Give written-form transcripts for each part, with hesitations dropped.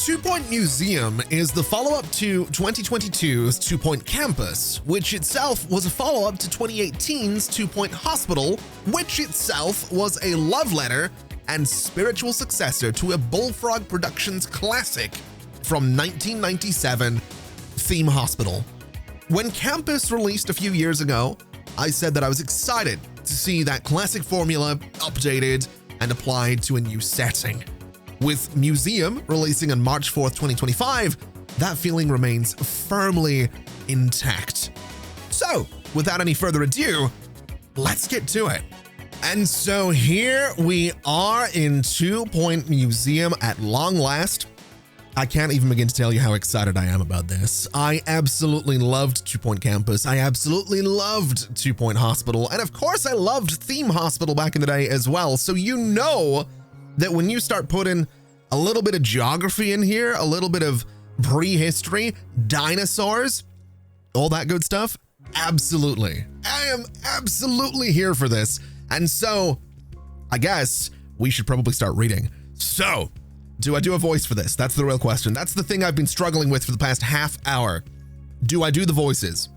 Two Point Museum is the follow-up to 2022's Two Point Campus, which itself was a follow-up to 2018's Two Point Hospital, which itself was a love letter and spiritual successor to a Bullfrog Productions classic from 1997, Theme Hospital. When Campus released a few years ago, I said that I was excited to see that classic formula updated and applied to a new setting. With Museum releasing on March 4th, 2025, that feeling remains firmly intact. So, without any further ado, let's get to it. And so here we are in Two Point Museum at long last. I can't even begin to tell you how excited I am about this. I absolutely loved Two Point Campus. I absolutely loved Two Point Hospital. And of course, I loved Theme Hospital back in the day as well. So you know that when you start putting a little bit of geography in here, a little bit of prehistory, dinosaurs, all that good stuff, absolutely. I am absolutely here for this. And so I guess we should probably start reading. So, do I do a voice for this? That's the real question. That's the thing I've been struggling with for the past half hour. Do I do the voices?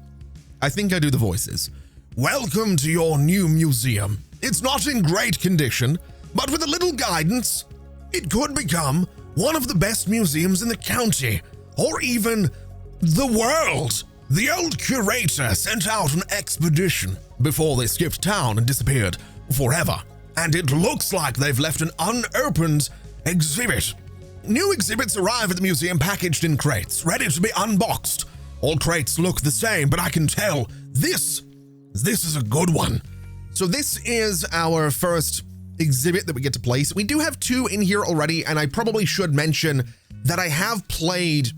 I think I do the voices. Welcome to your new museum. It's not in great condition, but with a little guidance, it could become one of the best museums in the county, or even the world. The old curator sent out an expedition before they skipped town and disappeared forever, and it looks like they've left an unopened exhibit. New exhibits arrive at the museum packaged in crates, ready to be unboxed. All crates look the same, but I can tell this is a good one. So this is our first exhibit that we get to place. We do have two in here already, and I probably should mention that I have played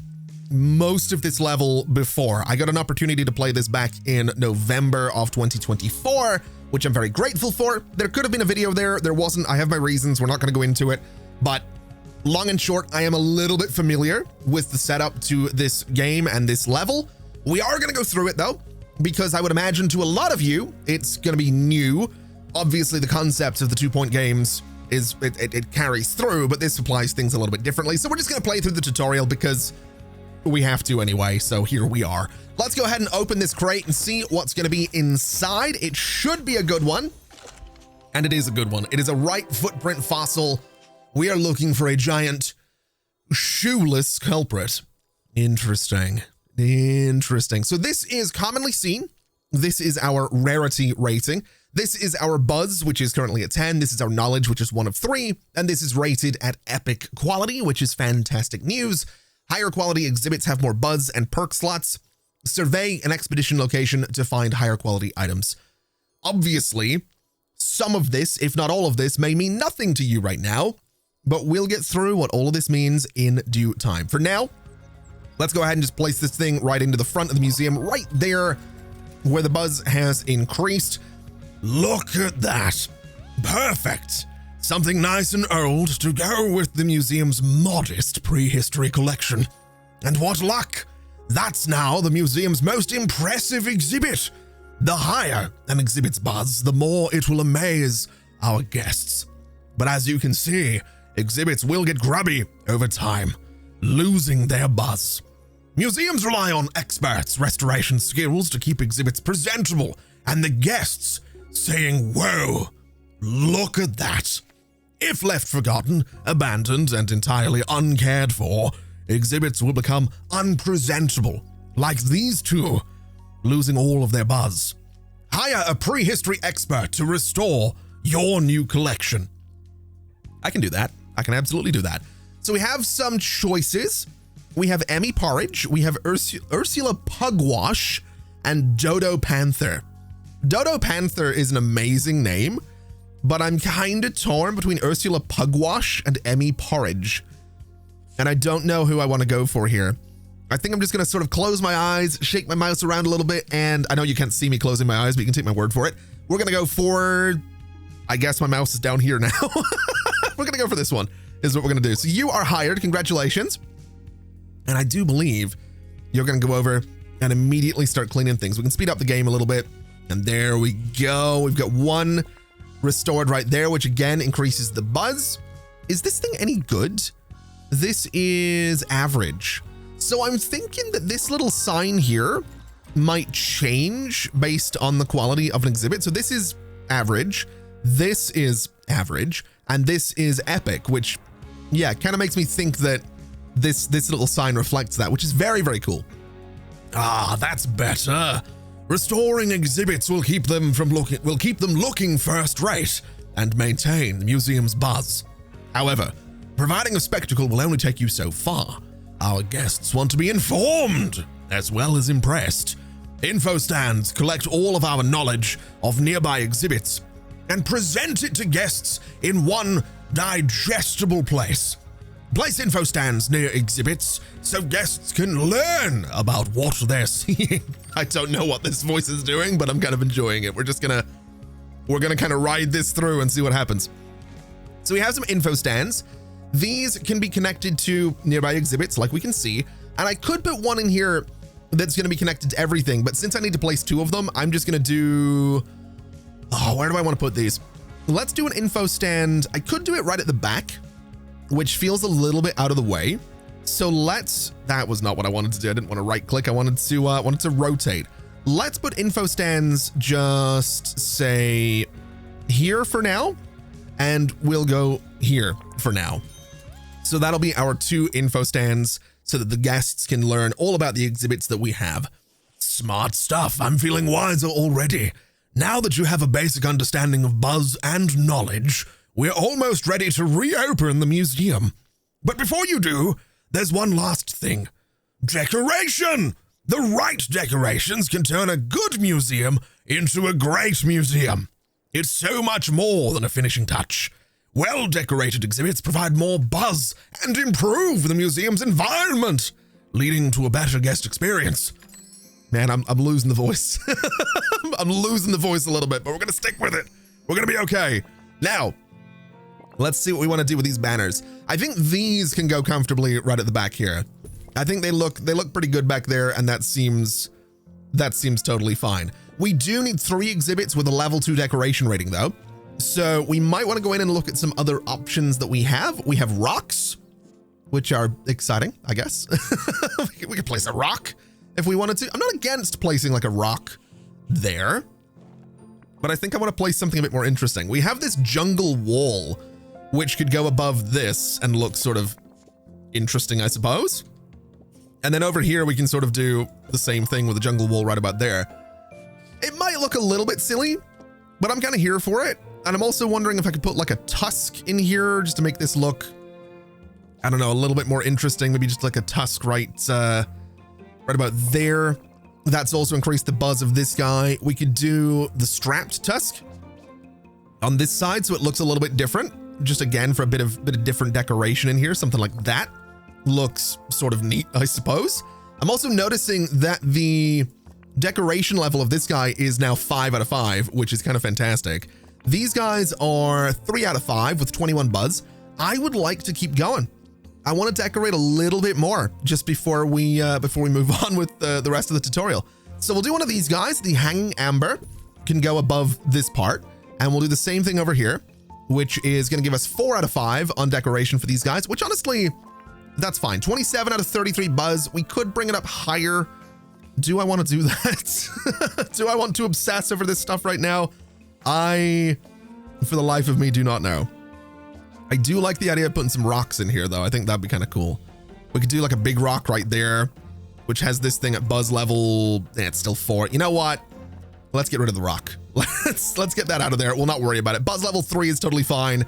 most of this level before. I got an opportunity to play this back in November of 2024, which I'm very grateful for. There could have been a video there. There wasn't. I have my reasons. We're not going to go into it, but long and short, I am a little bit familiar with the setup to this game and this level. We are going to go through it though, because I would imagine to a lot of you, it's going to be new. Obviously, the concept of the 2 Point games is it carries through, but this applies things a little bit differently. So we're just going to play through the tutorial because we have to anyway. So here we are. Let's go ahead and open this crate and see what's going to be inside. It should be a good one. And it is a good one. It is a right footprint fossil. We are looking for a giant shoeless culprit. Interesting. Interesting. So this is commonly seen. This is our rarity rating. This is our buzz, which is currently at 10. This is our knowledge, which is 1 of 3. And this is rated at epic quality, which is fantastic news. Higher quality exhibits have more buzz and perk slots. Survey an expedition location to find higher quality items. Obviously, some of this, if not all of this, may mean nothing to you right now, but we'll get through what all of this means in due time. For now, let's go ahead and just place this thing right into the front of the museum, right there where the buzz has increased. Look at that. Perfect. Something nice and old to go with the museum's modest prehistory collection. And what luck! That's now the museum's most impressive exhibit. The higher an exhibit's buzz, the more it will amaze our guests. But as you can see, exhibits will get grubby over time, losing their buzz. Museums rely on experts' restoration skills to keep exhibits presentable, and the guests saying, "Whoa, look at that." If left forgotten, abandoned, and entirely uncared for, exhibits will become unpresentable, like these two, losing all of their buzz. Hire a prehistory expert to restore your new collection. I can do that. I can absolutely do that. So we have some choices. We have Emmy Porridge, we have Ursula Pugwash, and Dodo Panther. Dodo Panther is an amazing name, but I'm kind of torn between Ursula Pugwash and Emmy Porridge. And I don't know who I want to go for here. I think I'm just going to sort of close my eyes, shake my mouse around a little bit, and I know you can't see me closing my eyes, but you can take my word for it. We're going to go for, I guess my mouse is down here now. We're going to go for this one, is what we're going to do. So you are hired. Congratulations. And I do believe you're going to go over and immediately start cleaning things. We can speed up the game a little bit. And there we go. We've got one restored right there, which again increases the buzz. Is this thing any good? This is average. So I'm thinking that this little sign here might change based on the quality of an exhibit. So this is average, this is average, and this is epic, which, yeah, kind of makes me think that this little sign reflects that, which is very, very cool. Ah, that's better. Restoring exhibits will keep them looking first rate and maintain the museum's buzz. However, providing a spectacle will only take you so far. Our guests want to be informed as well as impressed. Info stands collect all of our knowledge of nearby exhibits and present it to guests in one digestible place. Place info stands near exhibits so guests can learn about what they're seeing. I don't know what this voice is doing, but I'm kind of enjoying it. We're gonna kind of ride this through and see what happens. So we have some info stands. These can be connected to nearby exhibits, like we can see, and I could put one in here that's going to be connected to everything, but since I need to place 2 of them, I'm just going to do, where do I want to put these? Let's do an info stand. I could do it right at the back, which feels a little bit out of the way. So that was not what I wanted to do. I didn't want to right click. I wanted to rotate. Let's put info stands just say here for now, and we'll go here for now. So that'll be our 2 info stands so that the guests can learn all about the exhibits that we have. Smart stuff. I'm feeling wiser already. Now that you have a basic understanding of buzz and knowledge, we're almost ready to reopen the museum. But before you do, there's one last thing. Decoration! The right decorations can turn a good museum into a great museum. It's so much more than a finishing touch. Well-decorated exhibits provide more buzz and improve the museum's environment, leading to a better guest experience. Man, I'm losing the voice. I'm losing the voice a little bit, but we're gonna stick with it. We're gonna be okay. Now, let's see what we want to do with these banners. I think these can go comfortably right at the back here. I think they look pretty good back there, and that seems totally fine. We do need 3 exhibits with a level 2 decoration rating though. So we might want to go in and look at some other options that we have. We have rocks, which are exciting, I guess. We could place a rock if we wanted to. I'm not against placing like a rock there, but I think I want to place something a bit more interesting. We have this jungle wall, which could go above this and look sort of interesting, I suppose. And then over here, we can sort of do the same thing with the jungle wall right about there. It might look a little bit silly, but I'm kind of here for it. And I'm also wondering if I could put like a tusk in here just to make this look, I don't know, a little bit more interesting. Maybe just like a tusk right about there. That's also increased the buzz of this guy. We could do the strapped tusk on this side so it looks a little bit different. Just again for a bit of different decoration in here. Something like that looks sort of neat, I suppose. I'm also noticing that the decoration level of this guy is now 5 out of 5, which is kind of fantastic. These guys are 3 out of 5 with 21 buzz. I would like to keep going. I want to decorate a little bit more just before we move on with the rest of the tutorial. So we'll do one of these guys. The hanging amber can go above this part, and we'll do the same thing over here, which is going to give us 4 out of 5 on decoration for these guys, which honestly, that's fine. 27 out of 33 buzz. We could bring it up higher. Do I want to do that? Do I want to obsess over this stuff right now? I, for the life of me, do not know. I do like the idea of putting some rocks in here, though. I think that'd be kind of cool. We could do like a big rock right there, which has this thing at buzz level. It's still 4. You know what? Let's get rid of the rock. Let's get that out of there. We'll not worry about it. Buzz level 3 is totally fine.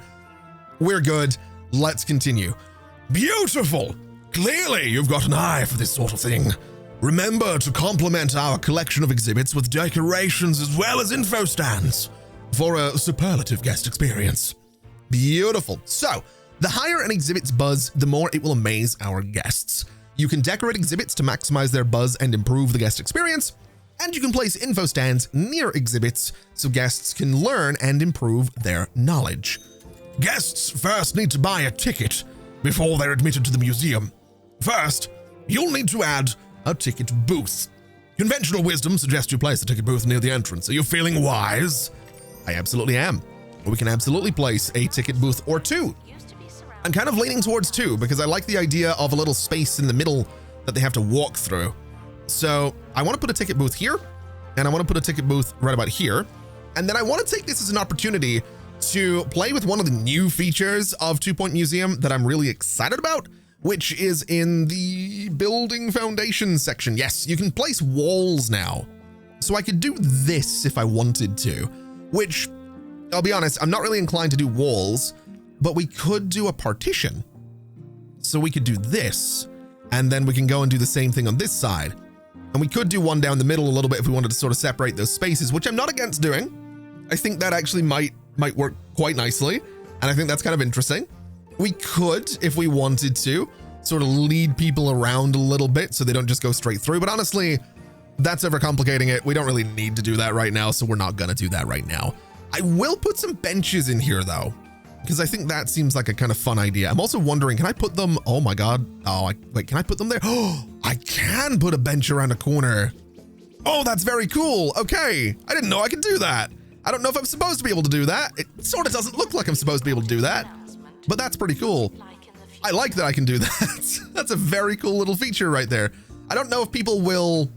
We're good. Let's continue. Beautiful. Clearly, you've got an eye for this sort of thing. Remember to complement our collection of exhibits with decorations as well as info stands for a superlative guest experience. Beautiful. So, the higher an exhibit's buzz, the more it will amaze our guests. You can decorate exhibits to maximize their buzz and improve the guest experience, and you can place info stands near exhibits so guests can learn and improve their knowledge. Guests first need to buy a ticket before they're admitted to the museum. First, you'll need to add a ticket booth. Conventional wisdom suggests you place a ticket booth near the entrance. Are you feeling wise? I absolutely am. We can absolutely place a ticket booth or 2 I'm kind of leaning towards 2 because I like the idea of a little space in the middle that they have to walk through. So I want to put a ticket booth here, and I want to put a ticket booth right about here. And then I want to take this as an opportunity to play with one of the new features of 2 Point Museum that I'm really excited about, which is in the building foundation section. Yes, you can place walls now. So I could do this if I wanted to, which I'll be honest, I'm not really inclined to do walls, but we could do a partition. So we could do this, and then we can go and do the same thing on this side. And we could do one down the middle a little bit if we wanted to sort of separate those spaces, which I'm not against doing. I think that actually might work quite nicely. And I think that's kind of interesting. We could, if we wanted to, sort of lead people around a little bit so they don't just go straight through. But honestly, that's overcomplicating it. We don't really need to do that right now, so we're not going to do that right now. I will put some benches in here though, because I think that seems like a kind of fun idea. I'm also wondering, can I put them? Oh my God. Oh, wait, can I put them there? Oh, I can put a bench around a corner. Oh, that's very cool. Okay. I didn't know I could do that. I don't know if I'm supposed to be able to do that. It sort of doesn't look like I'm supposed to be able to do that, but that's pretty cool. I like that I can do that. That's a very cool little feature right there. I don't know if people will,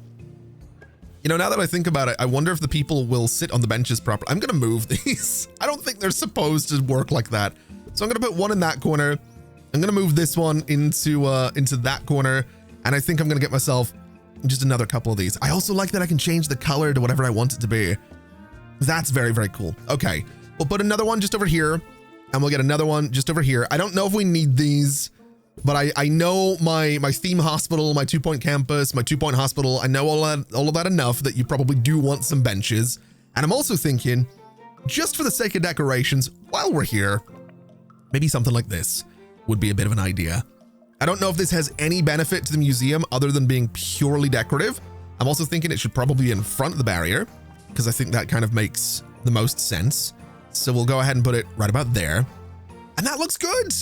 you know, now that I think about it, I wonder if the people will sit on the benches properly. I'm going to move these. I don't think they're supposed to work like that. So I'm going to put one in that corner. I'm going to move this one into that corner. And I think I'm going to get myself just another couple of these. I also like that I can change the color to whatever I want it to be. That's very, very cool. Okay. We'll put another one just over here, and we'll get another one just over here. I don't know if we need these, but I know my theme hospital, my 2 Point campus, my 2 Point hospital, I know all of that enough that you probably do want some benches. And I'm also thinking, just for the sake of decorations, while we're here, maybe something like this would be a bit of an idea. I don't know if this has any benefit to the museum other than being purely decorative. I'm also thinking it should probably be in front of the barrier, because I think that kind of makes the most sense. So we'll go ahead and put it right about there. And that looks good.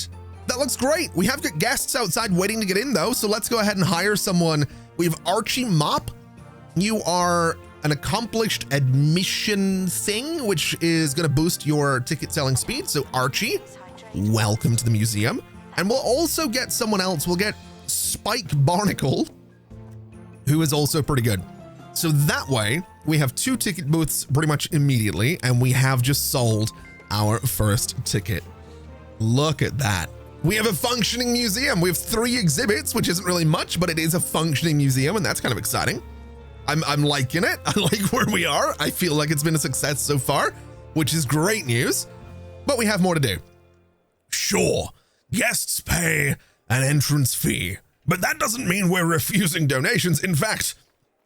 That looks great. We have got guests outside waiting to get in though. So let's go ahead and hire someone. We have Archie Mop. You are an accomplished admission thing, which is going to boost your ticket selling speed. So Archie, welcome to the museum. And we'll also get someone else. We'll get Spike Barnacle, who is also pretty good. So that way we have 2 ticket booths pretty much immediately, and we have just sold our first ticket. Look at that. We have a functioning museum. We have 3 exhibits, which isn't really much, but it is a functioning museum, and that's kind of exciting. I'm liking it. I like where we are. I feel like it's been a success so far, which is great news, but we have more to do. Sure, guests pay an entrance fee, but that doesn't mean we're refusing donations. In fact,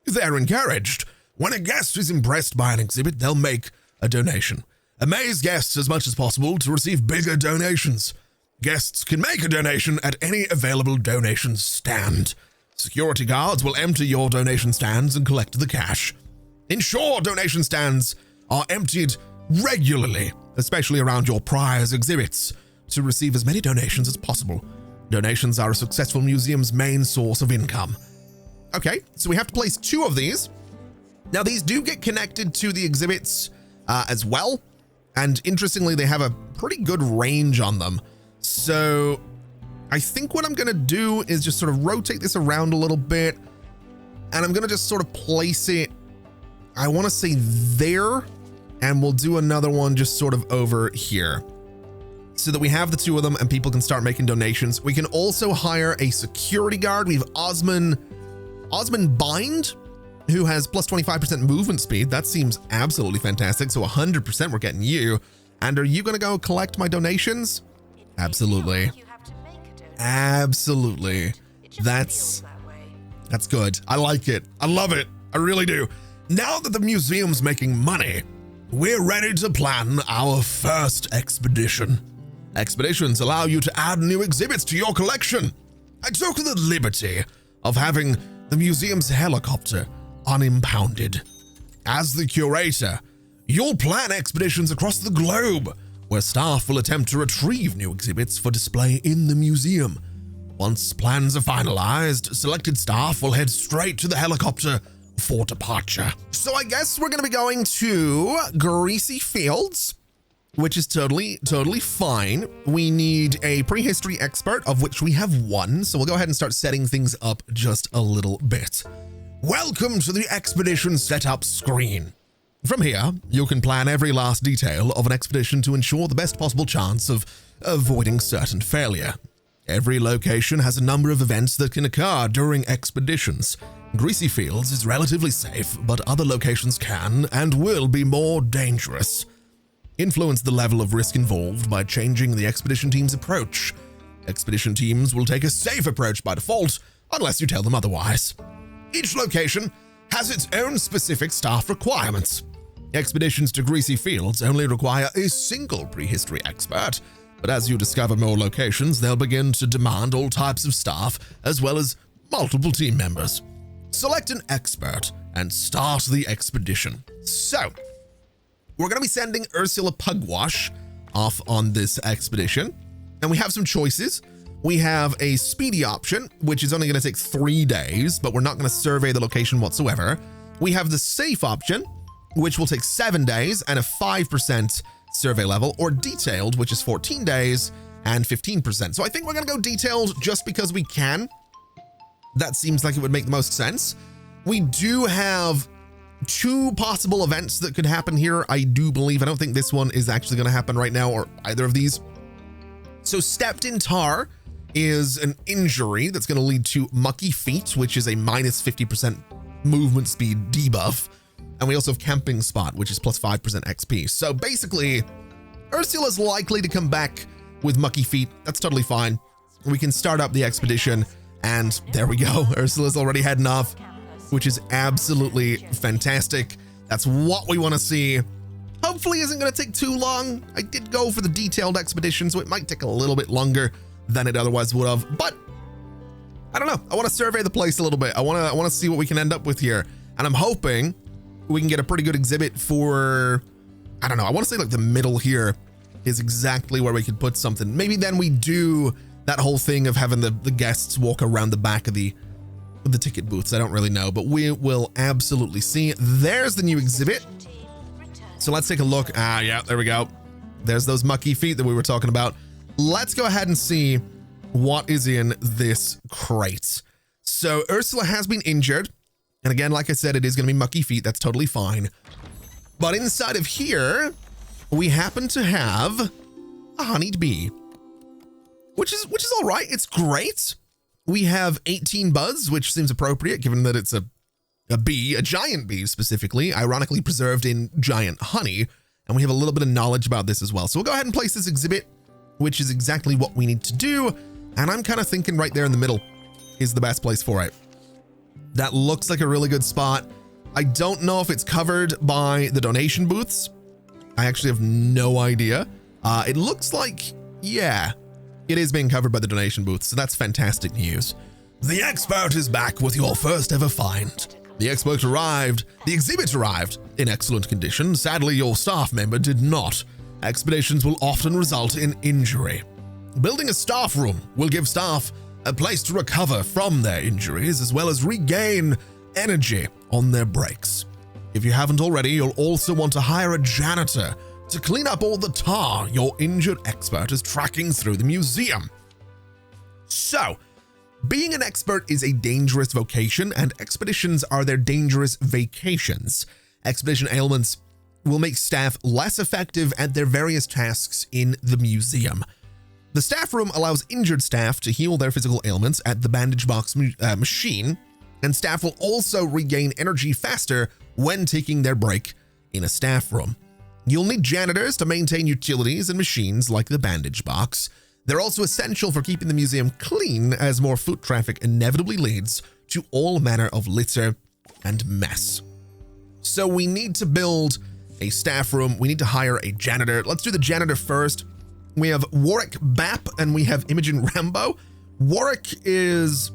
they're encouraged. When a guest is impressed by an exhibit, they'll make a donation. Amaze guests as much as possible to receive bigger donations. Guests can make a donation at any available donation stand. Security guards will empty your donation stands and collect the cash. Ensure donation stands are emptied regularly, especially around your prize exhibits, to receive as many donations as possible. Donations are a successful museum's main source of income. Okay, so we have to place 2 of these. Now, these do get connected to the exhibits as well. And interestingly, they have a pretty good range on them. So I think what I'm going to do is just sort of rotate this around a little bit. And I'm going to just sort of place it, I want to say there. And we'll do another one just sort of over here, so that we have the 2 of them and people can start making donations. We can also hire a security guard. We have Osman Bind, who has plus 25% movement speed. That seems absolutely fantastic. So 100% we're getting you. And are you going to go collect my donations? Absolutely. Absolutely. That's good. I like it. I love it. I really do. Now that the museum's making money, we're ready to plan our first expedition. Expeditions allow you to add new exhibits to your collection. I took the liberty of having the museum's helicopter unimpounded. As the curator, you'll plan expeditions across the globe, where staff will attempt to retrieve new exhibits for display in the museum. Once plans are finalized, selected staff will head straight to the helicopter for departure. So I guess we're going to be going to Greasy Fields, which is totally fine. We need a prehistory expert, of which we have one. So we'll go ahead and start setting things up just a little bit. Welcome to the expedition setup screen. From here, you can plan every last detail of an expedition to ensure the best possible chance of avoiding certain failure. Every location has a number of events that can occur during expeditions. Greasy Fields is relatively safe, but other locations can and will be more dangerous. Influence the level of risk involved by changing the expedition team's approach. Expedition teams will take a safe approach by default, unless you tell them otherwise. Each location has its own specific staff requirements. Expeditions to Greasy Fields only require a single prehistory expert, but as you discover more locations, they'll begin to demand all types of staff, as well as multiple team members. Select an expert and start the expedition. So, we're going to be sending Ursula Pugwash off on this expedition, and we have some choices. We have a speedy option, which is only going to take 3 days, but we're not going to survey the location whatsoever. We have the safe option, which will take 7 days and a 5% survey level, or detailed, which is 14 days and 15%. So I think we're going to go detailed just because we can. That seems like it would make the most sense. We do have 2 possible events that could happen here, I do believe. I don't think this one is actually going to happen right now, or either of these. So stepped in tar is an injury that's going to lead to mucky feet, which is a minus 50% movement speed debuff. And we also have camping spot, which is plus 5% XP. So basically, Ursula's likely to come back with mucky feet. That's totally fine. We can start up the expedition, and there we go. Ursula's already heading off, which is absolutely fantastic. That's what we want to see. Hopefully isn't going to take too long. I did go for the detailed expedition, so it might take a little bit longer than it otherwise would have, but I don't know. I want to survey the place a little bit. I want to see what we can end up with here. And I'm hoping we can get a pretty good exhibit for, I don't know. I want to say like the middle here is exactly where we could put something. Maybe then we do that whole thing of having the guests walk around the back of the ticket booths. I don't really know, but we will absolutely see. There's the new exhibit. So let's take a look. Yeah, there we go. There's those mucky feet that we were talking about. Let's go ahead and see what is in this crate. So Ursula has been injured. And again, like I said, it is going to be mucky feet. That's totally fine. But inside of here, we happen to have a honeyed bee, which is all right. It's great. We have 18 buzz, which seems appropriate given that it's a bee, a giant bee specifically, ironically preserved in giant honey. And we have a little bit of knowledge about this as well. So we'll go ahead and place this exhibit, which is exactly what we need to do. And I'm kind of thinking right there in the middle is the best place for it. That looks like a really good spot. I don't know if it's covered by the donation booths. I actually have no idea. It looks like, yeah, it is being covered by the donation booths. So that's fantastic news. The expert is back with your first ever find. The exhibit arrived in excellent condition. Sadly, your staff member did not. Expeditions will often result in injury. Building a staff room will give staff a place to recover from their injuries as well as regain energy on their breaks. If you haven't already, you'll also want to hire a janitor to clean up all the tar your injured expert is tracking through the museum. So, being an expert is a dangerous vocation, and expeditions are their dangerous vacations. Expedition ailments will make staff less effective at their various tasks in the museum. The staff room allows injured staff to heal their physical ailments at the bandage box machine, and staff will also regain energy faster when taking their break in a staff room. You'll need janitors to maintain utilities and machines like the bandage box. They're also essential for keeping the museum clean, as more foot traffic inevitably leads to all manner of litter and mess. So we need to build a staff room. We need to hire a janitor. Let's do the janitor first. We have Warwick Bapp and we have Imogen Rambo. Warwick is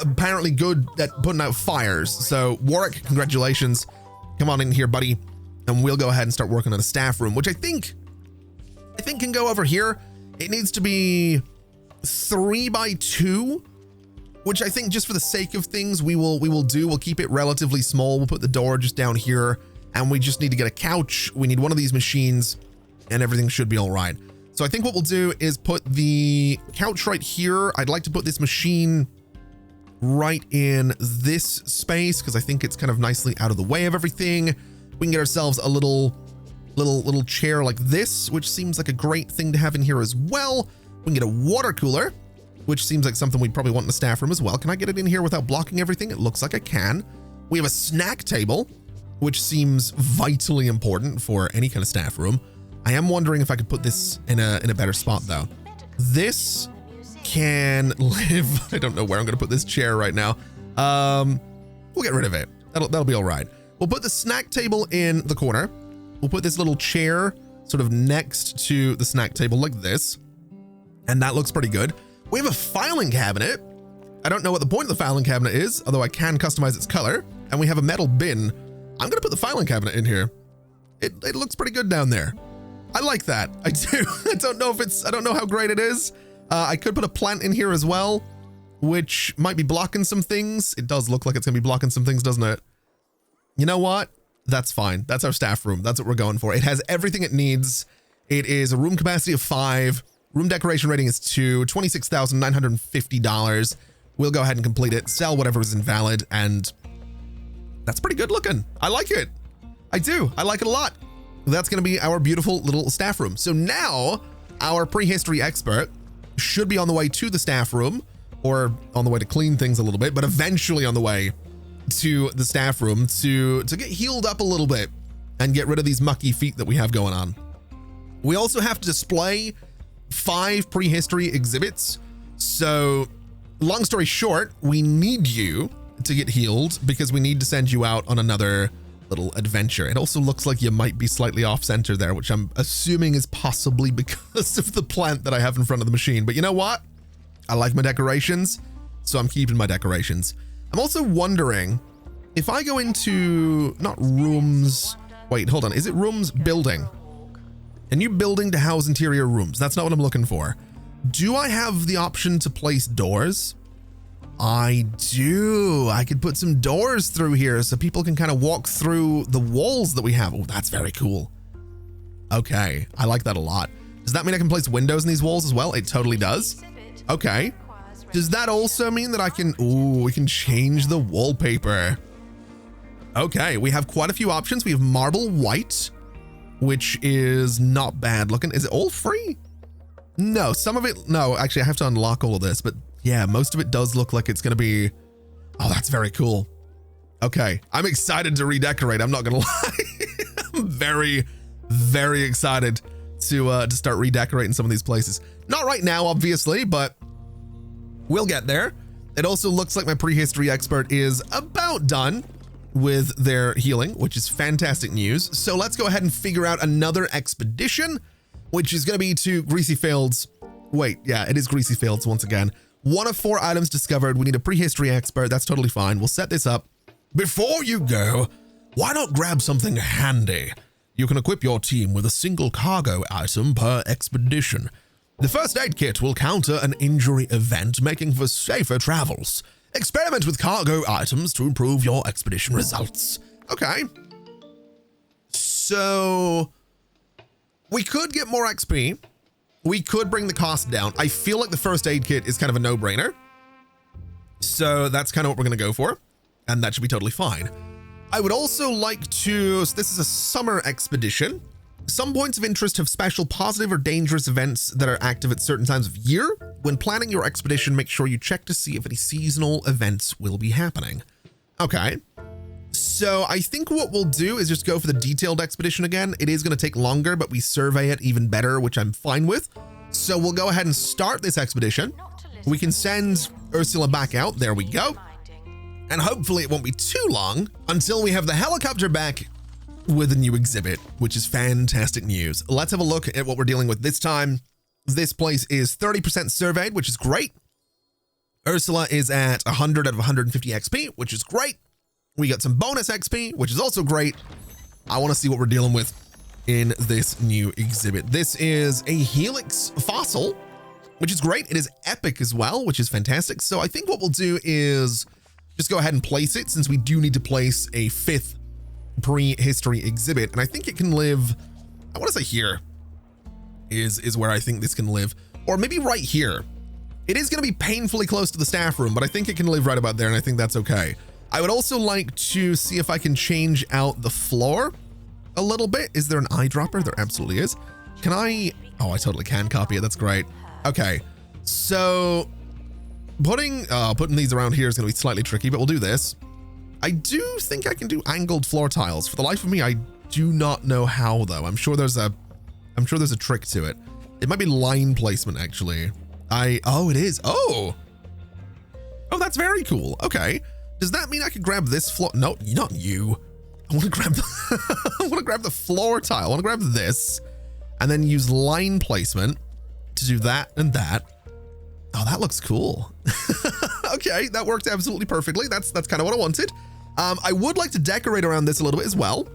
apparently good at putting out fires. So Warwick, congratulations. Come on in here, buddy. And we'll go ahead and start working on a staff room, which I think can go over here. It needs to be 3x2, which I think just for the sake of things we will do. We'll keep it relatively small. We'll put the door just down here, and we just need to get a couch. We need one of these machines and everything should be all right. So I think what we'll do is put the couch right here. I'd like to put this machine right in this space because I think it's kind of nicely out of the way of everything. We can get ourselves a little chair like this, which seems like a great thing to have in here as well. We can get a water cooler, which seems like something we'd probably want in the staff room as well. Can I get it in here without blocking everything? It looks like I can. We have a snack table, which seems vitally important for any kind of staff room. I am wondering if I could put this in a better spot though. This can live, I don't know where I'm gonna put this chair right now. We'll get rid of it. That'll be all right. We'll put the snack table in the corner. We'll put this little chair sort of next to the snack table like this. And that looks pretty good. We have a filing cabinet. I don't know what the point of the filing cabinet is, although I can customize its color. And we have a metal bin. I'm gonna put the filing cabinet in here. It looks pretty good down there. I like that. I do. I don't know how great it is. I could put a plant in here as well, which might be blocking some things. It does look like it's gonna be blocking some things, doesn't it? You know what? That's fine. That's our staff room. That's what we're going for. It has everything it needs. It is a room capacity of 5. Room decoration rating is 2, $26,950. We'll go ahead and complete it, sell whatever is invalid, and that's pretty good looking. I like it. I do. I like it a lot. That's going to be our beautiful little staff room. So now our prehistory expert should be on the way to the staff room, or on the way to clean things a little bit, but eventually on the way to the staff room to get healed up a little bit and get rid of these mucky feet that we have going on. We also have to display 5 prehistory exhibits. So long story short, we need you to get healed because we need to send you out on another little adventure. It also looks like you might be slightly off center there, which I'm assuming is possibly because of the plant that I have in front of the machine. But you know what? I like my decorations, so I'm keeping my decorations. I'm also wondering if I go into, not rooms, wait, hold on. Is it rooms? Building. A new building to house interior rooms. That's not what I'm looking for. Do I have the option to place doors? I do. I could put some doors through here so people can kind of walk through the walls that we have. Oh, that's very cool. Okay, I like that a lot. Does that mean I can place windows in these walls as well? It totally does. Okay. Does that also mean that I can, ooh, we can change the wallpaper. Okay, we have quite a few options. We have marble white, which is not bad looking. Is it all free? No, some of it, no, actually I have to unlock all of this, but yeah, most of it does look like it's gonna be, oh, that's very cool. Okay, I'm excited to redecorate, I'm not gonna lie. I'm very, very excited to start redecorating some of these places. Not right now, obviously, but we'll get there. It also looks like my prehistory expert is about done with their healing, which is fantastic news. So let's go ahead and figure out another expedition, which is going to be to Greasy Fields. Wait, yeah, it is Greasy Fields once again. 1 of 4 items discovered. We need a prehistory expert. That's totally fine. We'll set this up. Before you go, why not grab something handy? You can equip your team with a single cargo item per expedition. The first aid kit will counter an injury event, making for safer travels. Experiment with cargo items to improve your expedition results. Okay. So we could get more XP. We could bring the cost down. I feel like the first aid kit is kind of a no-brainer. So that's kind of what we're going to go for. And that should be totally fine. I would also like to, so this is a summer expedition. Some points of interest have special positive or dangerous events that are active at certain times of year. When planning your expedition, make sure you check to see if any seasonal events will be happening. Okay. So I think what we'll do is just go for the detailed expedition again. It is going to take longer, but we survey it even better, which I'm fine with. So we'll go ahead and start this expedition. We can send Ursula back out. There we go. And hopefully it won't be too long until we have the helicopter back with a new exhibit, which is fantastic news. Let's have a look at what we're dealing with this time. This place is 30% surveyed, which is great. Ursula is at 100 out of 150 XP, which is great. We got some bonus XP, which is also great. I want to see what we're dealing with in this new exhibit. This is a helix fossil, which is great. It is epic as well, which is fantastic. So I think what we'll do is just go ahead and place it, since we do need to place a 5th prehistory exhibit. And I think it can live, I want to say here. is where I think this can live. Or maybe right here. It is going to be painfully close to the staff room, but I think it can live right about there, and I think that's okay. I would also like to see if I can change out the floor a little bit. Is there an eyedropper? There absolutely is. Can I? Oh, I totally can copy it. That's great. Okay, so putting these around here is going to be slightly tricky, but we'll do this. I do think I can do angled floor tiles. For the life of me, I do not know how though. I'm sure there's a trick to it. It might be line placement actually. Oh, it is. Oh, that's very cool. Okay. Does that mean I could grab this floor? No, not you. I want to grab the floor tile. I want to grab this and then use line placement to do that and that. Oh, that looks cool. Okay, that worked absolutely perfectly. That's kind of what I wanted. I would like to decorate around this a little bit as well,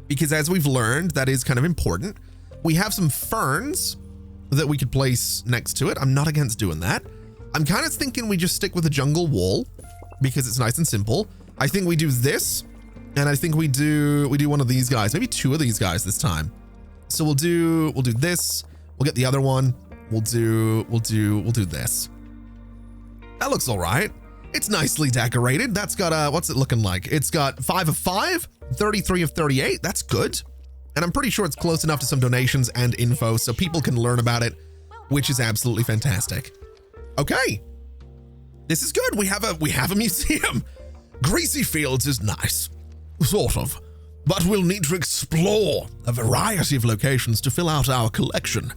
because as we've learned, that is kind of important. We have some ferns that we could place next to it. I'm not against doing that. I'm kind of thinking we just stick with a jungle wall because it's nice and simple. I think we do this, and I think we do one of these guys, maybe two of these guys this time. So we'll do this. We'll get the other one. We'll do this. That looks all right. It's nicely decorated. That's got what's it looking like? It's got 5 of 5, 33 of 38. That's good. And I'm pretty sure it's close enough to some donations and info so people can learn about it, which is absolutely fantastic. Okay. This is good. We have a museum. Greasy Fields is nice. Sort of. But we'll need to explore a variety of locations to fill out our collection.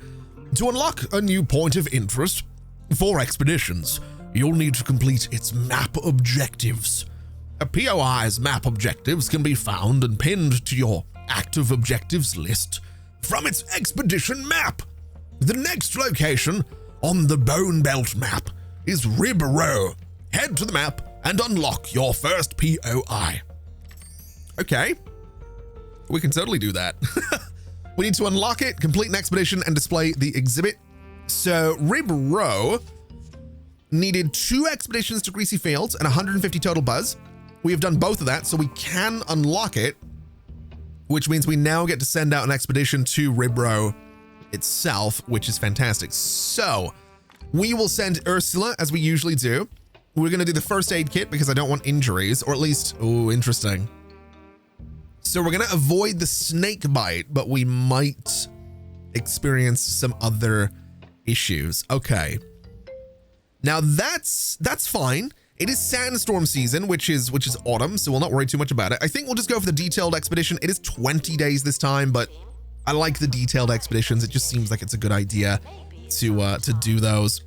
To unlock a new point of interest for expeditions, you'll need to complete its map objectives. A POI's map objectives can be found and pinned to your active objectives list from its expedition map. The next location on the Bone Belt map is Rib Row. Head to the map and unlock your first POI. Okay, we can totally do that. We need to unlock it, complete an expedition, and display the exhibit. So Rib Row needed 2 expeditions to Greasy Fields and 150 total buzz. We have done both of that, so we can unlock it, which means we now get to send out an expedition to Rib Row itself, which is fantastic. So we will send Ursula as we usually do. We're going to do the first aid kit because I don't want injuries, or at least, oh, interesting. So we're going to avoid the snake bite, but we might experience some other issues. Okay. Now that's fine. It is sandstorm season, which is autumn, so we'll not worry too much about it. I think we'll just go for the detailed expedition. It is 20 days this time, but I like the detailed expeditions. It just seems like it's a good idea to do those.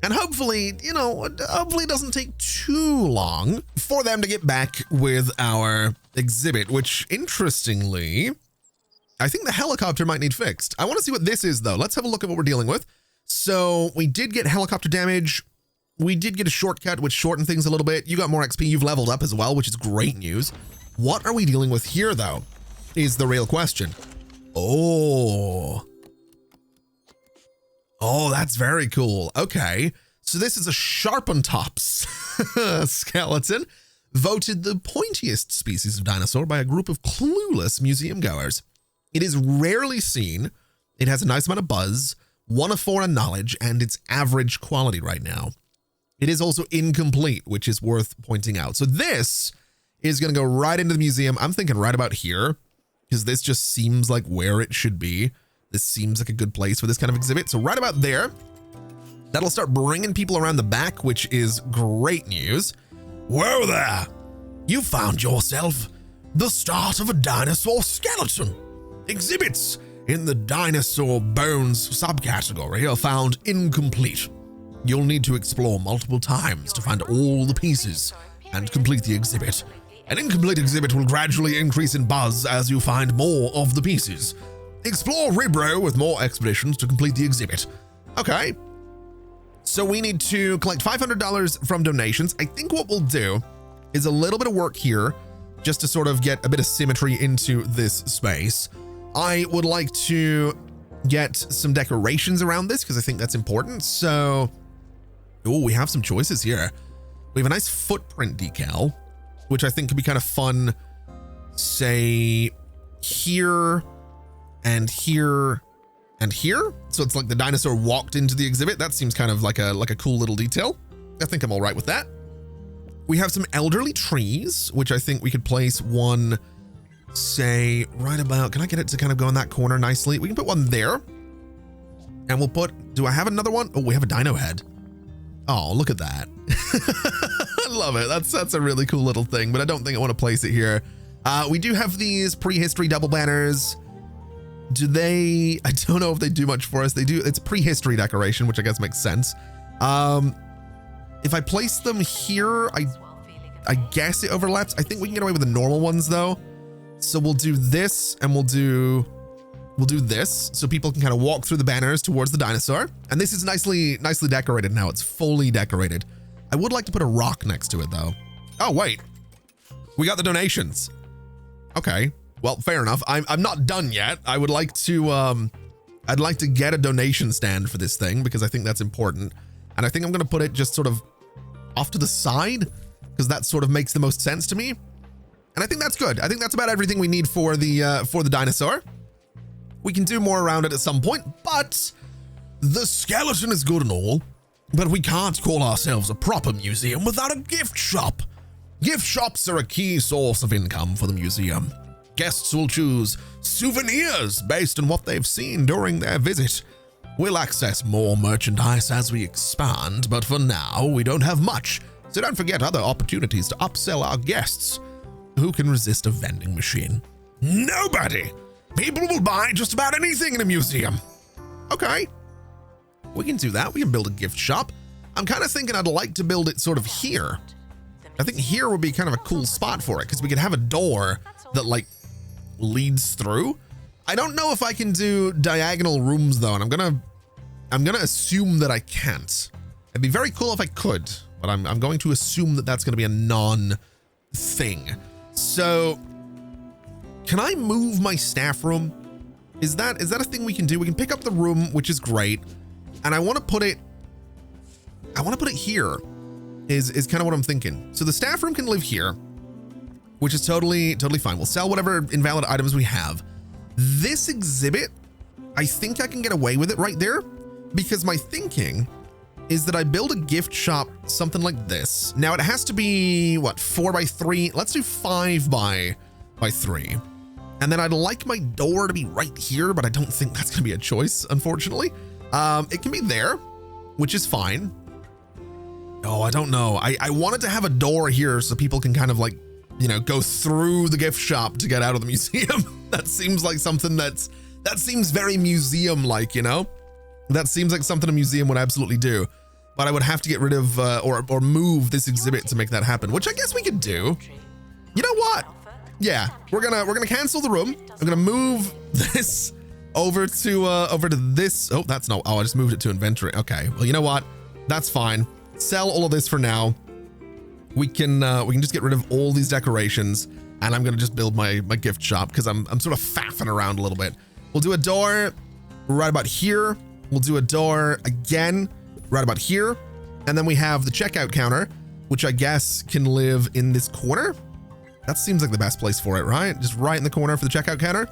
And hopefully, hopefully it doesn't take too long for them to get back with our exhibit, which interestingly, I think the helicopter might need fixed. I want to see what this is though. Let's have a look at what we're dealing with. So we did get helicopter damage. We did get a shortcut, which shortened things a little bit. You got more XP. You've leveled up as well, which is great news. What are we dealing with here though, is the real question. Oh, that's very cool. Okay, so this is a Sharpentops skeleton, voted the pointiest species of dinosaur by a group of clueless museum goers. It is rarely seen. It has a nice amount of buzz, 1 of 4 on knowledge, and it's average quality right now. It is also incomplete, which is worth pointing out. So this is going to go right into the museum. I'm thinking right about here, because this just seems like where it should be. This seems like a good place for this kind of exhibit. So right about there, that'll start bringing people around the back, which is great news. Whoa there! You found yourself the start of a dinosaur skeleton. Exhibits in the dinosaur bones subcategory are found incomplete. You'll need to explore multiple times to find all the pieces and complete the exhibit. An incomplete exhibit will gradually increase in buzz as you find more of the pieces. Explore Rib Row with more expeditions to complete the exhibit. Okay. So we need to collect $500 from donations. I think what we'll do is a little bit of work here just to sort of get a bit of symmetry into this space. I would like to get some decorations around this because I think that's important. So, oh, we have some choices here. We have a nice footprint decal, which I think could be kind of fun. Say here and here and here. So it's like the dinosaur walked into the exhibit. That seems kind of like a cool little detail. I think I'm all right with that. We have some elderly trees, which I think we could place one, say, right about, can I get it to kind of go in that corner nicely? We can put one there. And we'll put, do I have another one? Oh, we have a dino head. Oh, look at that. I love it. That's a really cool little thing, but I don't think I want to place it here. We do have these prehistory double banners. Do they, I don't know if they do much for us. They do, it's prehistory decoration, which I guess makes sense. If I place them here, I guess it overlaps. I think we can get away with the normal ones though. So we'll do this and we'll do this so people can kind of walk through the banners towards the dinosaur. And this is nicely decorated now. It's fully decorated. I would like to put a rock next to it though. Oh, wait, we got the donations. Okay, well, fair enough. I'm not done yet. I would like to, I'd like to get a donation stand for this thing because I think that's important. And I think I'm going to put it just sort of off to the side because that sort of makes the most sense to me. And I think that's good. I think that's about everything we need for the dinosaur. We can do more around it at some point, but the skeleton is good and all, but we can't call ourselves a proper museum without a gift shop. Gift shops are a key source of income for the museum. Guests will choose souvenirs based on what they've seen during their visit. We'll access more merchandise as we expand, but for now, we don't have much, so don't forget other opportunities to upsell our guests. Who can resist a vending machine? Nobody! People will buy just about anything in a museum. Okay, we can do that. We can build a gift shop. I'm kind of thinking I'd like to build it sort of here. I think here would be kind of a cool spot for it because we could have a door that like leads through. I don't know if I can do diagonal rooms though, and I'm gonna assume that I can't. It'd be very cool if I could, but I'm going to assume that that's gonna be a non-thing. So can I move my staff room? Is that a thing we can do? We can pick up the room, which is great. And I want to put it here is kind of what I'm thinking. So the staff room can live here, which is totally fine. We'll sell whatever invalid items we have. This exhibit, I think I can get away with it right there because my thinking is that I build a gift shop, something like this. Now it has to be what, 4x3? Let's do 5x3. And then I'd like my door to be right here, but I don't think that's gonna be a choice, unfortunately. It can be there, which is fine. Oh, I don't know. I wanted to have a door here so people can kind of like, you know, go through the gift shop to get out of the museum. That seems like something that seems very museum-like, you know? That seems like something a museum would absolutely do. But I would have to get rid of or move this exhibit to make that happen, which I guess we could do. You know what? Yeah, we're gonna cancel the room. I'm gonna move this over to this. Oh, that's no. Oh, I just moved it to inventory. Okay. Well, you know what? That's fine. Sell all of this for now. We can just get rid of all these decorations, and I'm gonna just build my gift shop because I'm sort of faffing around a little bit. We'll do a door right about here. We'll do a door again right about here, and then we have the checkout counter, which I guess can live in this corner. That seems like the best place for it, right? Just right in the corner for the checkout counter.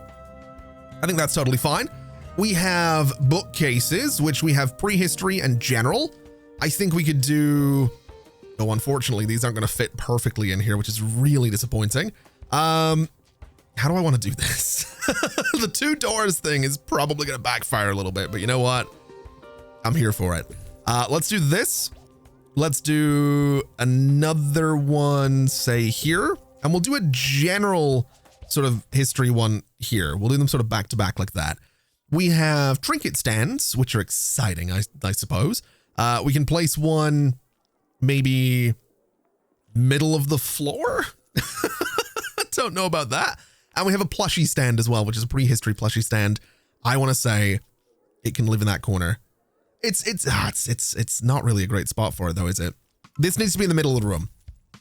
I think that's totally fine. We have bookcases, which we have prehistory and general. I think we could do, oh, unfortunately, these aren't going to fit perfectly in here, which is really disappointing. How do I want to do this? The two doors thing is probably going to backfire a little bit, but you know what? I'm here for it. Let's do this. Let's do another one, say here. And we'll do a general sort of history one here. We'll do them sort of back to back like that. We have trinket stands, which are exciting, I suppose. We can place one maybe middle of the floor. I don't know about that. And we have a plushie stand as well, which is a prehistory plushie stand. I want to say it can live in that corner. It's not really a great spot for it though, is it? This needs to be in the middle of the room.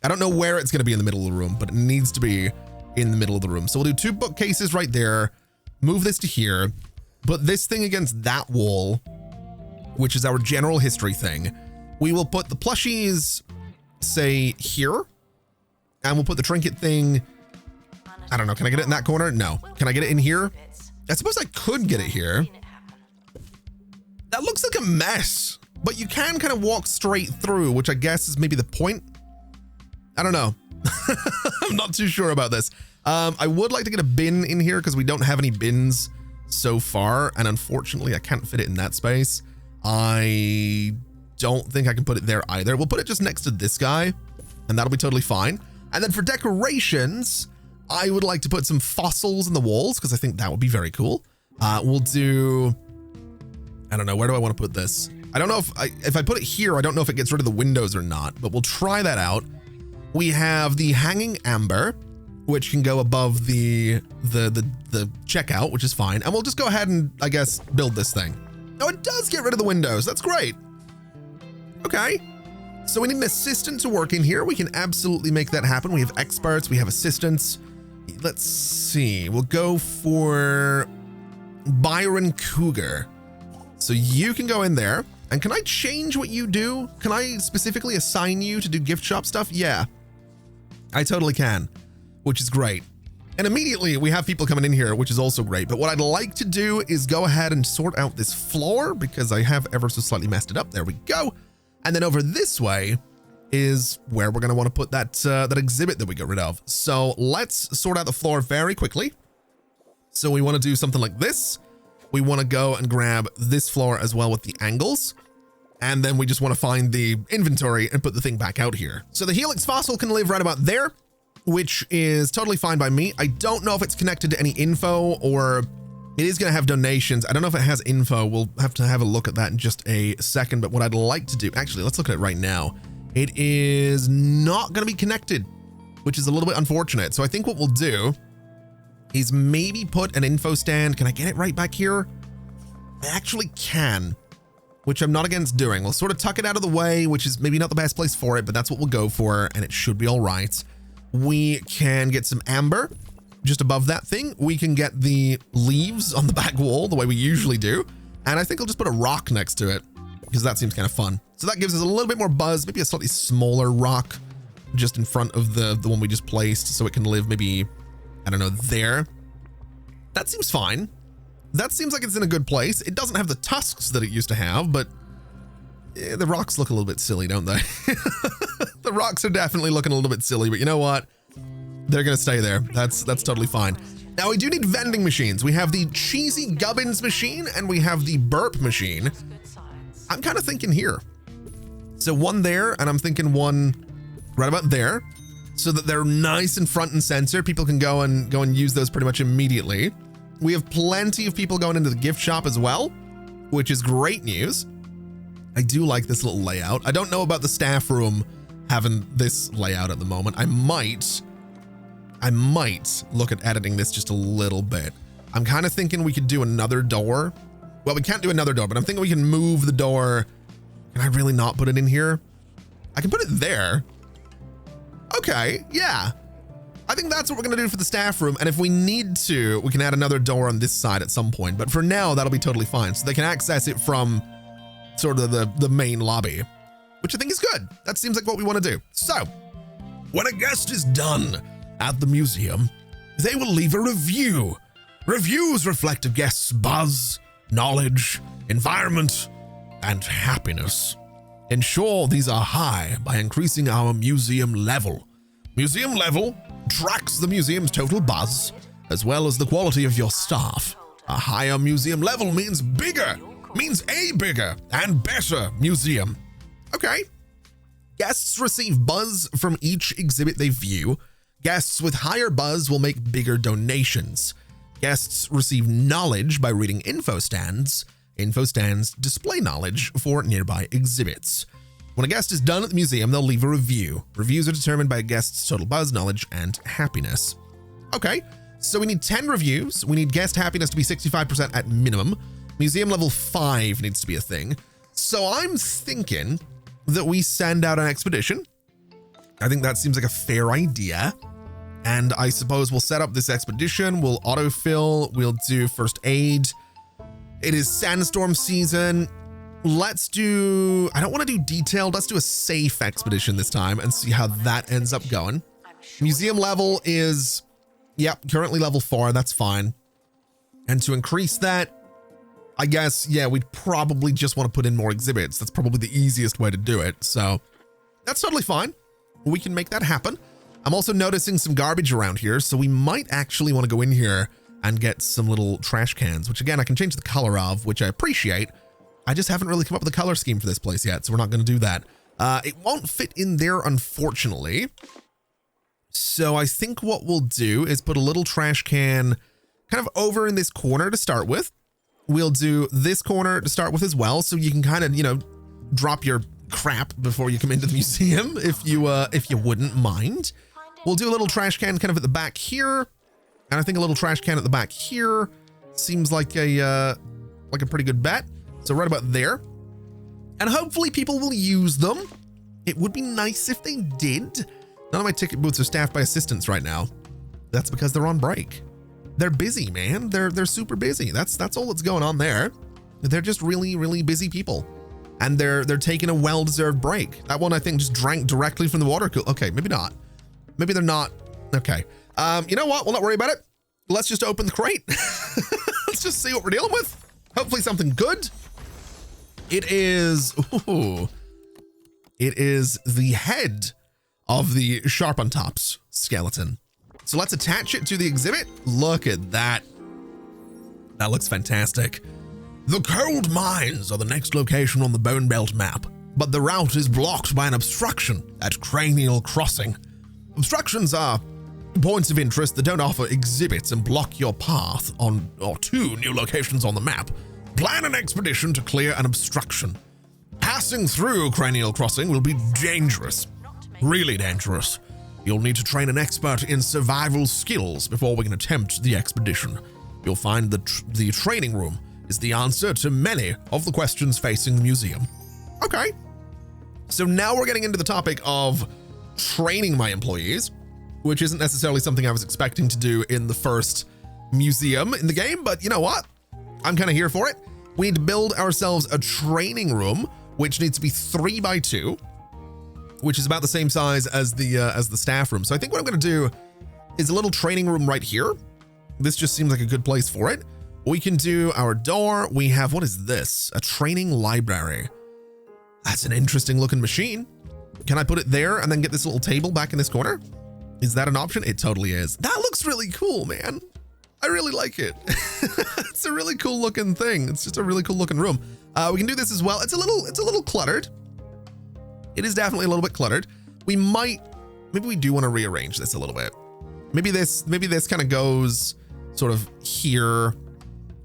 I don't know where it's going to be in the middle of the room, but it needs to be in the middle of the room. So we'll do two bookcases right there, move this to here, put this thing against that wall, which is our general history thing. We will put the plushies, say here, and we'll put the trinket thing, I don't know, can I get it in that corner? No. Can I get it in here? I suppose I could get it here. That looks like a mess, but you can kind of walk straight through, which I guess is maybe the point. I don't know. I'm not too sure about this. I would like to get a bin in here because we don't have any bins so far, and unfortunately I can't fit it in that space. I don't think I can put it there either. We'll put it just next to this guy, and that'll be totally fine. And then for decorations, I would like to put some fossils in the walls because I think that would be very cool. We'll do, I don't know, where do I want to put this? I don't know if I put it here, I don't know if it gets rid of the windows or not, but we'll try that out. We have the hanging amber, which can go above the checkout, which is fine. And we'll just go ahead and, I guess, build this thing. Oh, it does get rid of the windows. That's great. Okay. So we need an assistant to work in here. We can absolutely make that happen. We have experts, we have assistants. Let's see. We'll go for Byron Cougar. So you can go in there. And can I change what you do? Can I specifically assign you to do gift shop stuff? Yeah, I totally can, which is great. And immediately we have people coming in here, which is also great. But what I'd like to do is go ahead and sort out this floor because I have ever so slightly messed it up. There we go. And then over this way is where we're going to want to put that exhibit that we got rid of. So let's sort out the floor very quickly. So we want to do something like this. We want to go and grab this floor as well with the angles. And then we just want to find the inventory and put the thing back out here. So the Helix fossil can live right about there, which is totally fine by me. I don't know if it's connected to any info or it is going to have donations. I don't know if it has info. We'll have to have a look at that in just a second. But what I'd like to do, actually, let's look at it right now. It is not going to be connected, which is a little bit unfortunate. So I think what we'll do is maybe put an info stand. Can I get it right back here? I actually can, which I'm not against doing. We'll sort of tuck it out of the way, which is maybe not the best place for it, but that's what we'll go for, and it should be all right. We can get some amber just above that thing. We can get the leaves on the back wall the way we usually do, and I think I'll just put a rock next to it because that seems kind of fun. So that gives us a little bit more buzz, maybe a slightly smaller rock just in front of the one we just placed so it can live maybe, I don't know, there. That seems fine. That seems like it's in a good place. It doesn't have the tusks that it used to have, but the rocks look a little bit silly, don't they? The rocks are definitely looking a little bit silly, but you know what? They're going to stay there. That's totally fine. Now we do need vending machines. We have the cheesy gubbins machine and we have the burp machine. I'm kind of thinking here. So one there, and I'm thinking one right about there so that they're nice and front and center. People can go and use those pretty much immediately. We have plenty of people going into the gift shop as well, which is great news. I do like this little layout. I don't know about the staff room having this layout at the moment. I might look at editing this just a little bit. I'm kind of thinking we could do another door. Well, we can't do another door, but I'm thinking we can move the door. Can I really not put it in here? I can put it there. Okay, yeah. I think that's what we're going to do for the staff room. And if we need to, we can add another door on this side at some point. But for now, that'll be totally fine. So they can access it from sort of the main lobby, which I think is good. That seems like what we want to do. So when a guest is done at the museum, they will leave a review. Reviews reflect a guest's buzz, knowledge, environment, and happiness. Ensure these are high by increasing our museum level. Museum level tracks the museum's total buzz, as well as the quality of your staff. A higher museum level means bigger, means a bigger and better museum. Okay. Guests receive buzz from each exhibit they view. Guests with higher buzz will make bigger donations. Guests receive knowledge by reading info stands. Info stands display knowledge for nearby exhibits. When a guest is done at the museum, they'll leave a review. Reviews are determined by a guest's total buzz, knowledge, and happiness. Okay, so we need 10 reviews. We need guest happiness to be 65% at minimum. Museum level 5 needs to be a thing. So I'm thinking that we send out an expedition. I think that seems like a fair idea. And I suppose we'll set up this expedition. We'll autofill. We'll do first aid. It is sandstorm season. Let's do, I don't want to do detailed. Let's do a safe expedition this time and see how that ends up going. Museum level is, yep, currently level 4. That's fine. And to increase that, I guess, yeah, we'd probably just want to put in more exhibits. That's probably the easiest way to do it. So that's totally fine. We can make that happen. I'm also noticing some garbage around here, so we might actually want to go in here and get some little trash cans, which again, I can change the color of, which I appreciate. I just haven't really come up with a color scheme for this place yet, so we're not going to do that. It won't fit in there, unfortunately. So I think what we'll do is put a little trash can kind of over in this corner to start with. We'll do this corner to start with as well, so you can kind of, you know, drop your crap before you come into the museum, if you wouldn't mind. We'll do a little trash can kind of at the back here, and I think a little trash can at the back here seems like a pretty good bet. So right about there, and hopefully people will use them. It would be nice if they did. None of my ticket booths are staffed by assistants right now. That's because they're on break. They're busy, man. They're super busy. That's all that's going on there. They're just really, really busy people. And they're taking a well-deserved break. That one, I think, just drank directly from the water cooler. Okay, maybe not. Maybe they're not. Okay. You know what? We'll not worry about it. Let's just open the crate. Let's just see what we're dealing with. Hopefully something good. It is... Ooh, it is the head of the Sharp-on-Tops skeleton. So let's attach it to the exhibit. Look at that. That looks fantastic. The cold mines are the next location on the Bone Belt map, but the route is blocked by an obstruction at Cranial Crossing. Obstructions are points of interest that don't offer exhibits and block your path on or to new locations on the map. Plan an expedition to clear an obstruction. Passing through Cranial Crossing will be dangerous, really dangerous. You'll need to train an expert in survival skills before we can attempt the expedition. You'll find that the training room is the answer to many of the questions facing the museum. Okay. So now we're getting into the topic of training my employees, which isn't necessarily something I was expecting to do in the first museum in the game, but you know what? I'm kind of here for it. We need to build ourselves a training room, which needs to be 3x2, which is about the same size as the staff room. So I think what I'm going to do is a little training room right here. This just seems like a good place for it. We can do our door. We have, what is this? A training library. That's an interesting looking machine. Can I put it there and then get this little table back in this corner? Is that an option? It totally is. That looks really cool, man. I really like it. It's a really cool looking thing. It's just a really cool looking room. We can do this as well. It's a little cluttered. It is definitely a little bit cluttered. Maybe we do want to rearrange this a little bit. Maybe this kind of goes sort of here.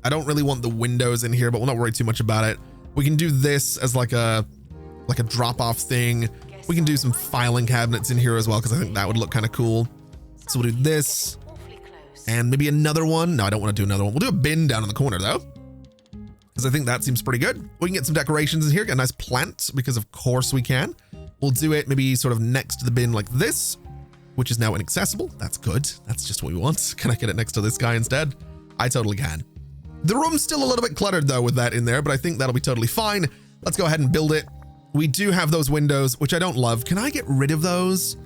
I don't really want the windows in here, but we'll not worry too much about it. We can do this as like a drop-off thing. We can do some filing cabinets in here as well, because I think that would look kind of cool. So we'll do this and maybe another one. No, I don't want to do another one. We'll do a bin down in the corner though, because I think that seems pretty good. We can get some decorations in here, get a nice plant, because of course we can. We'll do it maybe sort of next to the bin like this, which is now inaccessible. That's good. That's just what we want. Can I get it next to this guy instead? I totally can. The room's still a little bit cluttered though with that in there, but I think that'll be totally fine. Let's go ahead and build it. We do have those windows, which I don't love. Can I get rid of those?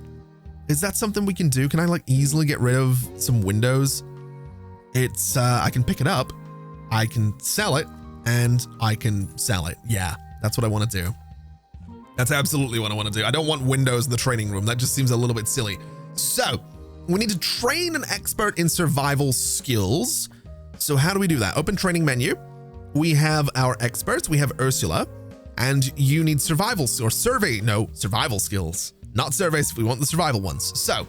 Is that something we can do? Can I like easily get rid of some windows? It's, I can pick it up, I can sell it, and I can sell it. Yeah, that's what I want to do. That's absolutely what I want to do. I don't want windows in the training room. That just seems a little bit silly. So we need to train an expert in survival skills. So how do we do that? Open training menu. We have our experts. We have Ursula, and you need survival skills, not surveys. We want the survival ones. So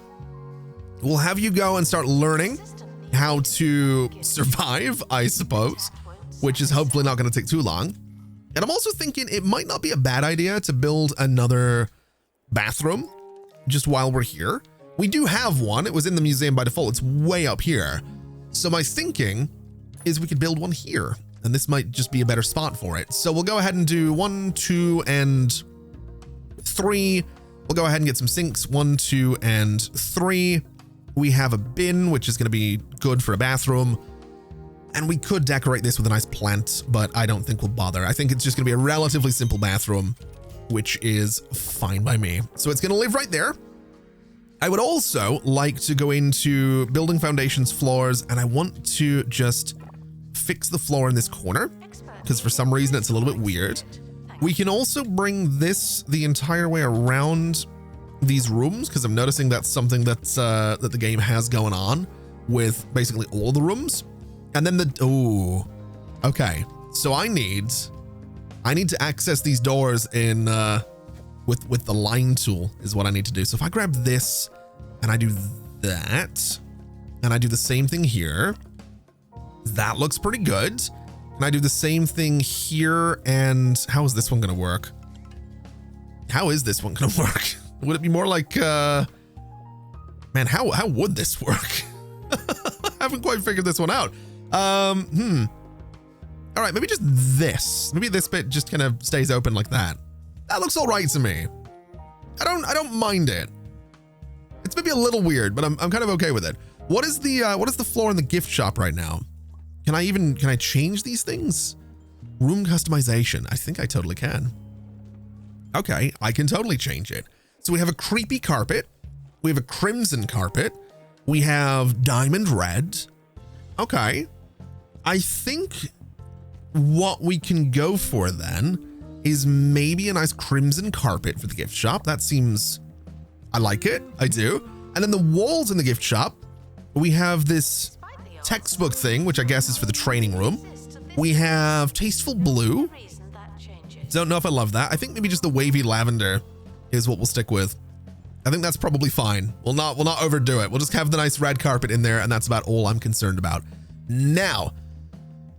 we'll have you go and start learning how to survive, I suppose, which is hopefully not going to take too long. And I'm also thinking it might not be a bad idea to build another bathroom just while we're here. We do have one. It was in the museum by default. It's way up here. So my thinking is we could build one here, and this might just be a better spot for it. So we'll go ahead and do 1, 2, and 3. We'll go ahead and get some sinks, 1, 2, and 3. We have a bin, which is going to be good for a bathroom. And we could decorate this with a nice plant, but I don't think we'll bother. I think it's just going to be a relatively simple bathroom, which is fine by me. So it's going to live right there. I would also like to go into building foundations, floors, and I want to just fix the floor in this corner because for some reason it's a little bit weird. We can also bring this the entire way around these rooms because I'm noticing that's something that's that the game has going on with basically all the rooms. And then okay. So I need to access these doors in with the line tool is what I need to do. So if I grab this and I do that and I do the same thing here, that looks pretty good. And I do the same thing here. And how is this one going to work? How is this one going to work? Would it be more like, man, how would this work? I haven't quite figured this one out. All right, maybe just this. Maybe this bit just kind of stays open like that. That looks all right to me. I don't mind it. It's maybe a little weird, but I'm kind of okay with it. What is the floor in the gift shop right now? Can I change these things? Room customization. I think I totally can. Okay, I can totally change it. So we have a creepy carpet. We have a crimson carpet. We have diamond red. Okay. I think what we can go for then is maybe a nice crimson carpet for the gift shop. That seems, I like it. I do. And then the walls in the gift shop, we have this textbook thing, which I guess is for the training room. We have tasteful blue. Don't know if I love that. I think maybe just the wavy lavender is what we'll stick with. I think that's probably fine. We'll not overdo it. We'll just have the nice red carpet in there, and that's about all I'm concerned about. Now,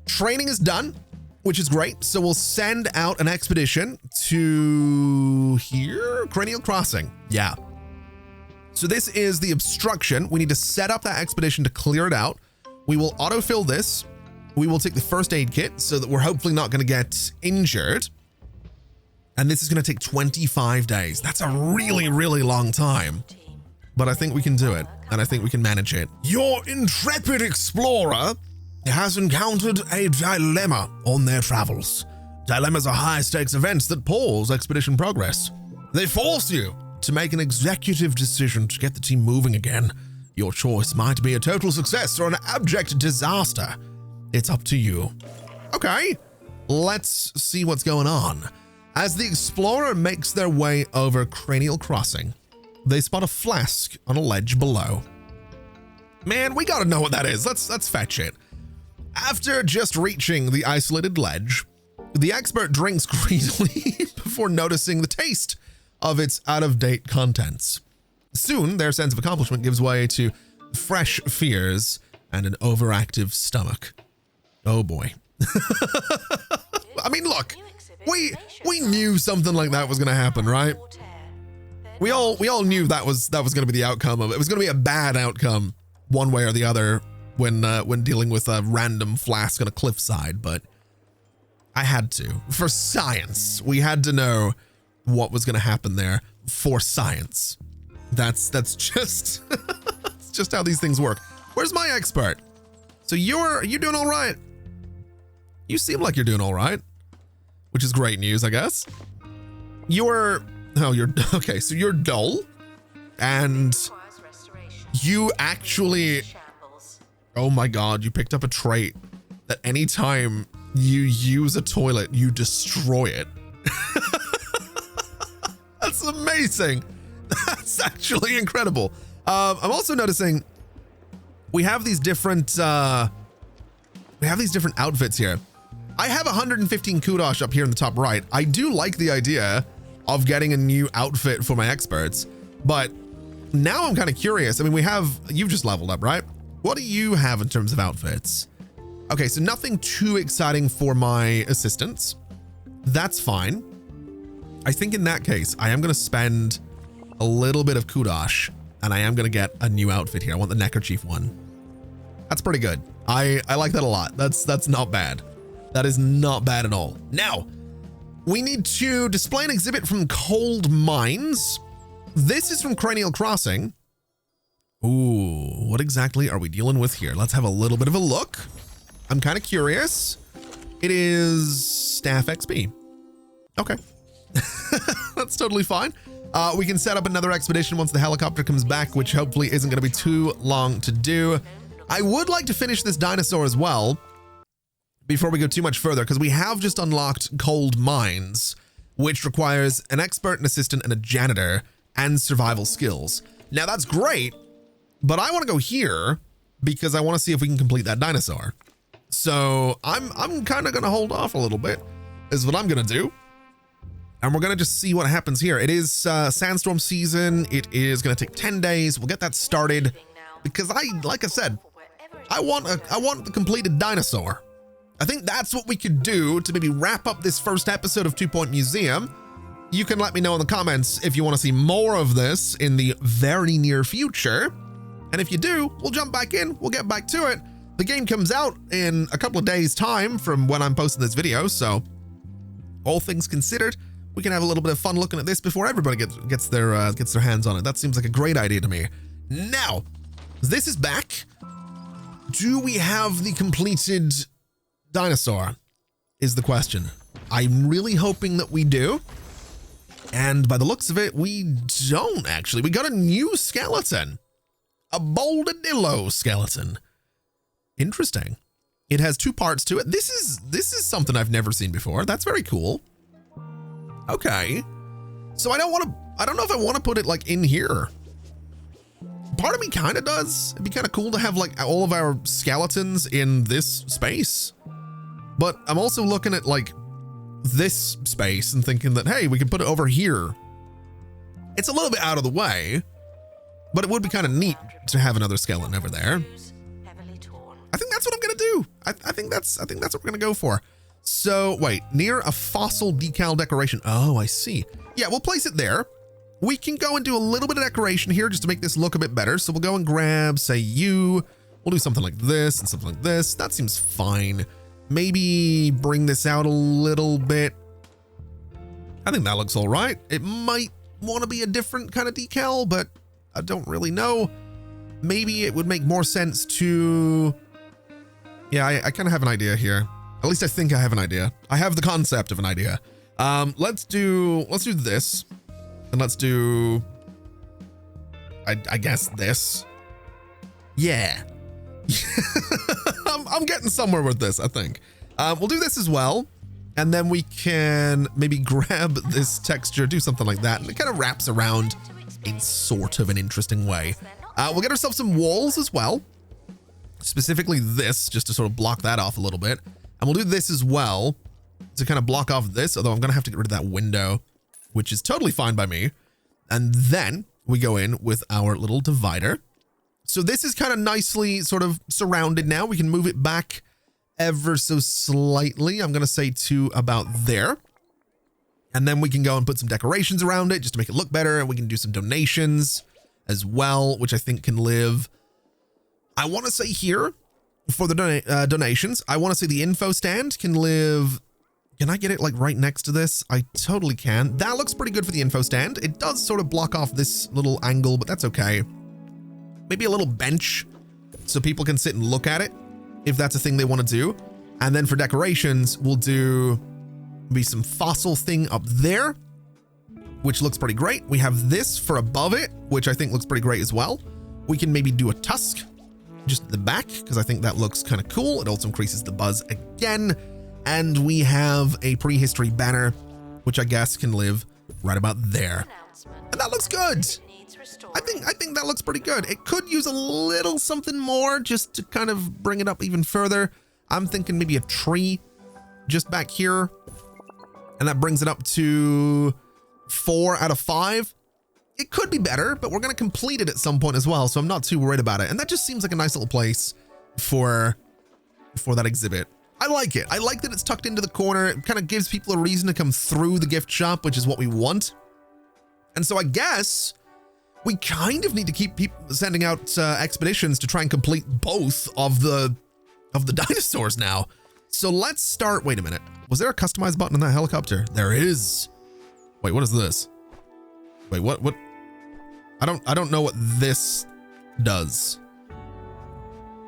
training is done, which is great. So we'll send out an expedition to here, Cranial Crossing. Yeah. So this is the obstruction. We need to set up that expedition to clear it out. We will autofill this. We will take the first aid kit so that we're hopefully not going to get injured. And this is going to take 25 days. That's a really, really long time. But I think we can do it. And I think we can manage it. Your intrepid explorer has encountered a dilemma on their travels. Dilemmas are high-stakes events that pause expedition progress. They force you to make an executive decision to get the team moving again. Your choice might be a total success or an abject disaster. It's up to you. Okay, let's see what's going on. As the explorer makes their way over Cranial Crossing, they spot a flask on a ledge below. Man, we gotta know what that is. Let's fetch it. After just reaching the isolated ledge, the expert drinks greedily before noticing the taste of its out-of-date contents. Soon, their sense of accomplishment gives way to fresh fears and an overactive stomach. Oh boy. I mean, look, we knew something like that was going to happen, right? We all knew that was going to be the outcome of it. It was going to be a bad outcome one way or the other when dealing with a random flask on a cliffside, but I had to. For science, we had to know what was going to happen there for science. That's just it's just how these things work. Where's my expert? So are you doing all right? You seem like you're doing all right, which is great news, I guess. You're okay. So you're dull, and you actually, oh my God, you picked up a trait that anytime you use a toilet, you destroy it. That's amazing. That's actually incredible. I'm also noticing we have these different outfits here. I have 115 kudosh up here in the top right. I do like the idea of getting a new outfit for my experts, but now I'm kind of curious. I mean, you've just leveled up, right? What do you have in terms of outfits? Okay, so nothing too exciting for my assistants. That's fine. I think in that case, I am going to spend a little bit of kudosh, and I am going to get a new outfit here. I want the neckerchief one. That's pretty good. I like that a lot. That's not bad. That is not bad at all. Now, we need to display an exhibit from Cold Mines. This is from Cranial Crossing. Ooh, what exactly are we dealing with here? Let's have a little bit of a look. I'm kind of curious. It is staff XP. Okay. That's totally fine. We can set up another expedition once the helicopter comes back, which hopefully isn't going to be too long to do. I would like to finish this dinosaur as well. before we go too much further, because we have just unlocked cold mines, which requires an expert, an assistant, and a janitor, and survival skills. Now that's great, but I want to go here because I want to see if we can complete that dinosaur. So I'm kind of going to hold off a little bit, is what I'm going to do. And we're going to just see what happens here. It is sandstorm season. It is going to take 10 days. We'll get that started because like I said, I want the completed dinosaur. I think that's what we could do to maybe wrap up this first episode of 2 Point Museum. You can let me know in the comments if you want to see more of this in the very near future. And if you do, we'll jump back in. We'll get back to it. The game comes out in a couple of days' time from when I'm posting this video. So all things considered, we can have a little bit of fun looking at this before everybody gets their hands on it. That seems like a great idea to me. Now, this is back. Do we have the completed dinosaur is the question. I'm really hoping that we do. And by the looks of it, we don't actually. We got a new skeleton. A Boldadillo skeleton. Interesting. It has 2 parts to it. This is something I've never seen before. That's very cool. Okay. So I don't know if I want to put it like in here. Part of me kind of does. It'd be kind of cool to have like all of our skeletons in this space. But I'm also looking at like this space and thinking that, hey, we can put it over here. It's a little bit out of the way, but it would be kind of neat to have another skeleton over there. I think that's what I'm going to do. I think that's what we're going to go for. So wait, near a fossil decal decoration. Oh, I see. Yeah, we'll place it there. We can go and do a little bit of decoration here just to make this look a bit better. So we'll go and grab, say, you. We'll do something like this and something like this. That seems fine. Maybe bring this out a little bit. I think that looks all right. It might want to be a different kind of decal, but I don't really know. Maybe it would make more sense to... Yeah, I kind of have an idea here. At least I think I have an idea. I have the concept of an idea. Let's do this. And let's do, I guess this. Yeah. I'm getting somewhere with this, I think. We'll do this as well. And then we can maybe grab this texture, do something like that. And it kind of wraps around in sort of an interesting way. We'll get ourselves some walls as well. Specifically this, just to sort of block that off a little bit. And we'll do this as well to kind of block off this, although I'm going to have to get rid of that window, which is totally fine by me. And then we go in with our little divider. So this is kind of nicely sort of surrounded now. We can move it back ever so slightly. I'm going to say to about there. And then we can go and put some decorations around it just to make it look better. And we can do some donations as well, which I think can live. I want to say here for the donations, I want to say the info stand can live. Can I get it like right next to this? I totally can. That looks pretty good for the info stand. It does sort of block off this little angle, but that's okay. Maybe a little bench so people can sit and look at it if that's a thing they want to do. And then for decorations, we'll do maybe some fossil thing up there, which looks pretty great. We have this for above it, which I think looks pretty great as well. We can maybe do a tusk just at the back because I think that looks kind of cool. It also increases the buzz again. And we have a prehistory banner, which I guess can live right about there. And that looks good. I think that looks pretty good. It could use a little something more just to kind of bring it up even further. I'm thinking maybe a tree just back here. And that brings it up to 4 out of 5. It could be better, but we're going to complete it at some point as well. So I'm not too worried about it. And that just seems like a nice little place for that exhibit. I like it. I like that it's tucked into the corner. It kind of gives people a reason to come through the gift shop, which is what we want. And so I guess we kind of need to keep sending out expeditions to try and complete both of the dinosaurs now. So let's start. Wait a minute. Was there a customize button on that helicopter? There is. Wait, what is this? Wait, what? I don't know what this does.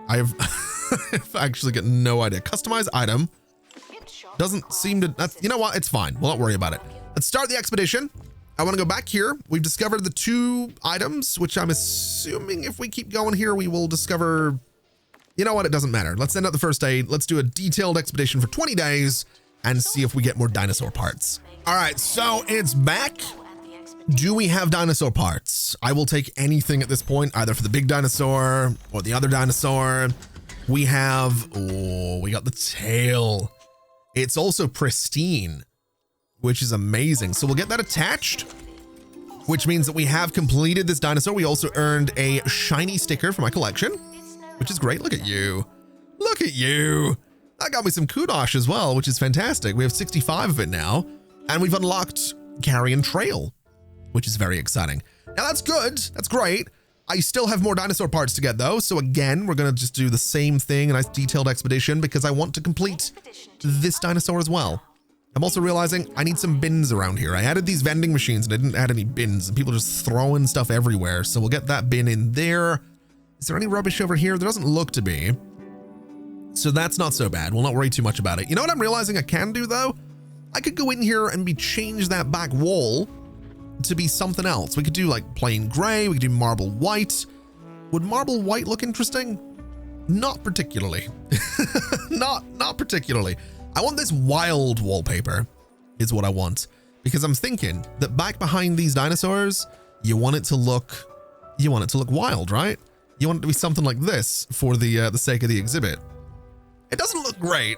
I've actually got no idea. Customize item doesn't seem to. You know what? It's fine. We'll not worry about it. Let's start the expedition. I want to go back here. We've discovered the 2 items, which I'm assuming if we keep going here, we will discover You know what? It doesn't matter. Let's send out the first aid. Let's do a detailed expedition for 20 days and see if we get more dinosaur parts. All right, so it's back. Do we have dinosaur parts? I will take anything at this point, either for the big dinosaur or the other dinosaur. We have, oh, we got the tail. It's also pristine, which is amazing. So we'll get that attached, which means that we have completed this dinosaur. We also earned a shiny sticker for my collection, which is great. Look at you. Look at you. That got me some kudos as well, which is fantastic. We have 65 of it now, and we've unlocked Carrion Trail, which is very exciting. Now that's good. That's great. I still have more dinosaur parts to get though. So again, we're going to just do the same thing, a nice detailed expedition, because I want to complete this dinosaur as well. I'm also realizing I need some bins around here. I added these vending machines and I didn't add any bins, and people just throwing stuff everywhere. So we'll get that bin in there. Is there any rubbish over here? There doesn't look to be. So that's not so bad. We'll not worry too much about it. You know what I'm realizing I can do though? I could go in here and change that back wall to be something else. We could do like plain gray. We could do marble white. Would marble white look interesting? Not particularly. not particularly. I want this wild wallpaper is what I want, because I'm thinking that back behind these dinosaurs, you want it to look wild, right? You want it to be something like this for the sake of the exhibit. It doesn't look great.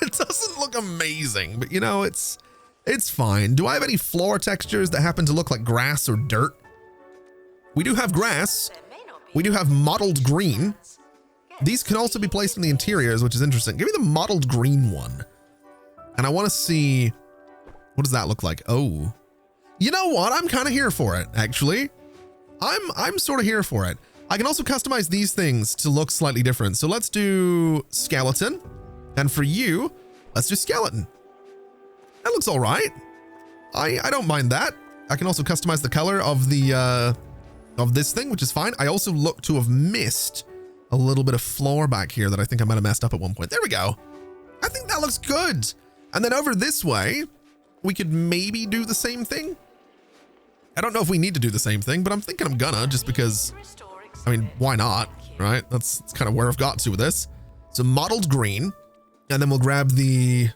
It doesn't look amazing, but you know, it's fine. Do I have any floor textures that happen to look like grass or dirt? We do have grass. We do have mottled green. These can also be placed in the interiors, which is interesting. Give me the mottled green one. And I want to see, what does that look like? Oh, you know what? I'm kind of here for it, actually. I'm sort of here for it. I can also customize these things to look slightly different. So let's do skeleton. And for you, let's do skeleton. That looks all right. I don't mind that. I can also customize the color of the of this thing, which is fine. I also look to have missed a little bit of floor back here that I think I might have messed up at one point. There we go. I think that looks good. And then over this way, we could maybe do the same thing. I don't know if we need to do the same thing, but I'm thinking I'm gonna, just because, I mean, why not, right? That's kind of where I've got to with this. So mottled green, and then we'll grab the,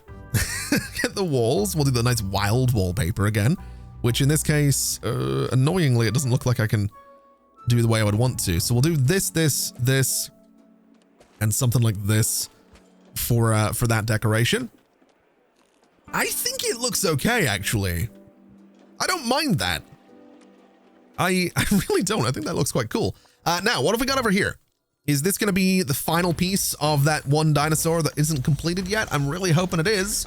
get the walls. We'll do the nice wild wallpaper again, which in this case, annoyingly, it doesn't look like I can do the way I would want to. So we'll do this, and something like this for that decoration. I think it looks okay, actually. I don't mind that. I really don't. I think that looks quite cool. Now, what have we got over here? Is this going to be the final piece of that one dinosaur that isn't completed yet? I'm really hoping it is.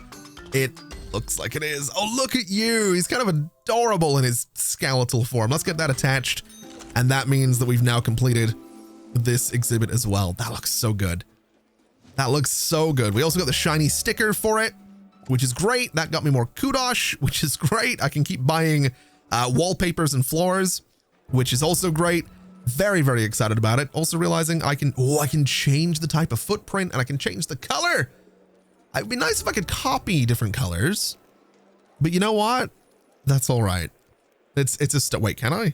It looks like it is. Oh, look at you. He's kind of adorable in his skeletal form. Let's get that attached. And that means that we've now completed this exhibit as well. That looks so good. That looks so good. We also got the shiny sticker for it, which is great. That got me more kudos, which is great. I can keep buying wallpapers and floors, which is also great. Very, very excited about it. Also realizing I can change the type of footprint, and I can change the color. It'd be nice if I could copy different colors, but you know what? That's all right. It's just, wait, can I?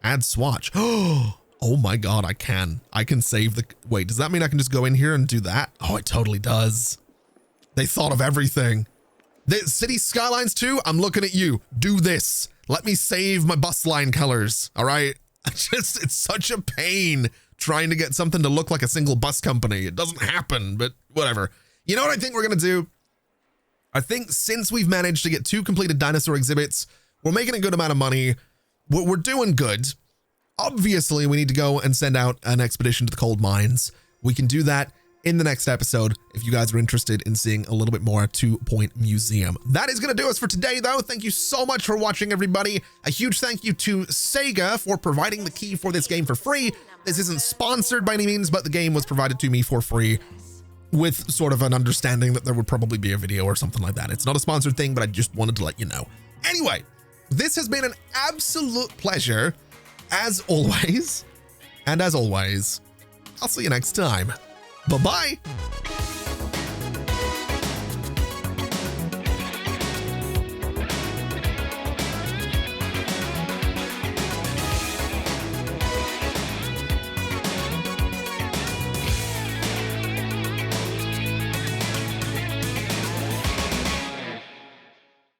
Add swatch. Oh my God, I can save the, wait, does that mean I can just go in here and do that? Oh, it totally does. They thought of everything. The City Skylines 2, I'm looking at you. Do this. Let me save my bus line colors. All right. It's such a pain trying to get something to look like a single bus company. It doesn't happen, but whatever. You know what I think we're going to do? I think since we've managed to get 2 completed dinosaur exhibits, we're making a good amount of money. We're doing good. Obviously, we need to go and send out an expedition to the cold mines. We can do that in the next episode if you guys are interested in seeing a little bit more 2 Point Museum. That is going to do us for today, though. Thank you so much for watching, everybody. A huge thank you to Sega for providing the key for this game for free. This isn't sponsored by any means, but the game was provided to me for free with sort of an understanding that there would probably be a video or something like that. It's not a sponsored thing, but I just wanted to let you know. Anyway, this has been an absolute pleasure, as always. And as always, I'll see you next time. Bye-bye.